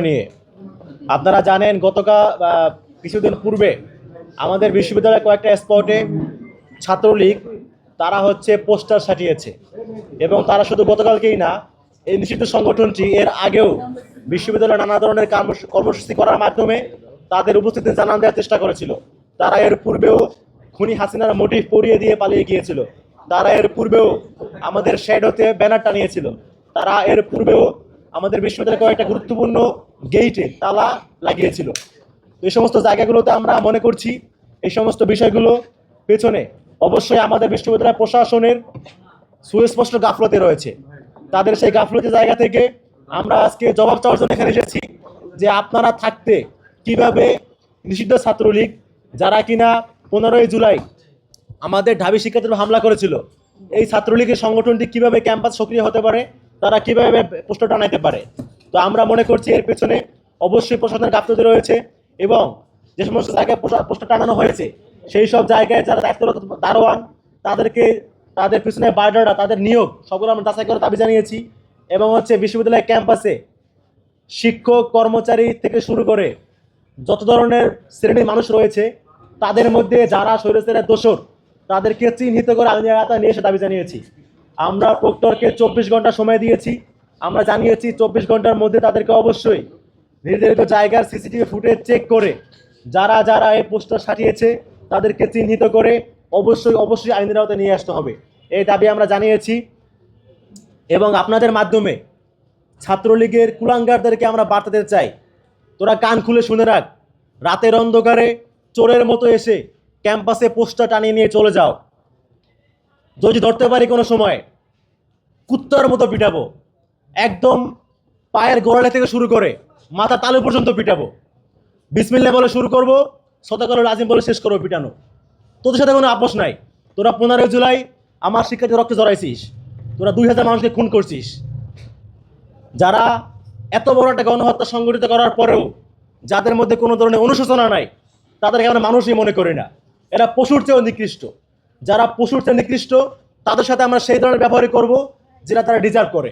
নিয়ে আপনারা জানেন গতকাল কিছুদিন পূর্বে আমাদের বিশ্ববিদ্যালয়ের কয়েকটা স্পটে ছাত্রলীগ তারা পোস্টার সাটিয়েছে এবং তারা শুধু গতকালকেই না, এই নিষিদ্ধ সংগঠনটি এর আগেও বিশ্ববিদ্যালয়ে নানা ধরনের কর্মসূচি করার মাধ্যমে তাদের উপস্থিতি জানান দেওয়ার চেষ্টা করেছিল। তারা এর পূর্বেও খুনি হাসিনার মোটিভ পরিয়ে দিয়ে পালিয়ে গিয়েছিল। তারা এর পূর্বেও আমাদের শ্যাডোতে ব্যানার টানিয়েছিল। তারা এর পূর্বেও আমাদের বিশ্ববিদ্যালয়ে কয়েকটা গুরুত্বপূর্ণ গেইটে তালা লাগিয়েছিল। এই সমস্ত জায়গাগুলোতে আমরা মনে করছি এই সমস্ত বিষয়গুলো পেছনে অবশ্যই আমাদের বিশ্ববিদ্যালয় প্রশাসনের সুস্পষ্ট গাফলতি রয়েছে। তাদের সেই গাফলতি জায়গা থেকে আমরা আজকে জবাব চাওয়ার জন্য এখানে এসেছি যে আপনারা থাকতে কিভাবে নিষিদ্ধ ছাত্রলীগ, যারা কিনা 15ই জুলাই আমাদের ঢাবি শিক্ষার্থীদের হামলা করেছিল, এই ছাত্রলীগের সংগঠনটি কিভাবে ক্যাম্পাস সক্রিয় হতে পারে, তারা কিভাবে পোস্টার টানাইতে পারে। তো আমরা মনে করছি এর পেছনে অবশ্যই প্রশাসনের গাফলতি রয়েছে এবং যে সমস্ত জায়গায় পোস্টার টানানো হয়েছে সেই সব জায়গায় যারা দায়িত্বরত দারোয়ান তাদেরকে তাদের পিছনে বায়োডাটা, তাদের নিয়োগ সবগুলো আমরা যাচাই করে দাবি জানিয়েছি। এবং বিশ্ববিদ্যালয় ক্যাম্পাসে শিক্ষক কর্মচারী থেকে শুরু করে যত ধরনের শ্রেণীর মানুষ রয়েছে তাদের মধ্যে যারা স্বৈরাচারের দোষর তাদেরকে চিহ্নিত করে আইনের আওতায় নিয়ে এসে দাবি জানিয়েছি। আমরা প্রক্টরকে 24 ঘন্টা সময় দিয়েছি। আমরা জানিয়েছি 24 ঘন্টার মধ্যে তাদেরকে অবশ্যই নির্ধারিত জায়গার সিসিটিভি ফুটেজ চেক করে যারা যারা এই পোস্টার সাটিয়েছে তাদেরকে চিহ্নিত করে অবশ্যই আইনের আওতায় নিয়ে আসতে হবে, এই দাবি আমরা জানিয়েছি। এবং আপনাদের মাধ্যমে ছাত্রলীগের কুলাঙ্গারদেরকে আমরা বার্তা দিতে চাই, তোরা কান খুলে শুনে রাখ, রাতের অন্ধকারে চোরের মতো এসে ক্যাম্পাসে পোস্টার টানিয়ে নিয়ে চলে যাও। যদি ধরতে পারি কোনো সময় কুত্তার মতো পিটাবো, একদম পায়ের গোড়ালি থেকে শুরু করে মাথা তালু পর্যন্ত পিটাবো। বিসমিল্লাহ বলে শুরু করবো, সদাকরুল আজিম বলে শেষ করবো পিটানো। তোদের সাথে কোনো আপোষ নাই। তোরা 15ই জুলাই আমার শিক্ষার্থী রক্তে জড়াইছিস, তোরা 2000 মানুষকে খুন করছিস। যারা এত বড় একটা গণহত্যা সংগঠিত করার পরেও যাদের মধ্যে কোনো ধরনের অনুশোচনা নাই তাদেরকে আমরা মানুষই মনে করি না। এরা পশুর চেয়েও নিকৃষ্ট। যারা পশুর চেয়ে নিকৃষ্ট তাদের সাথে আমরা সেই ধরনের ব্যবহারই করবো যেটা তারা ডিজার্ভ করে।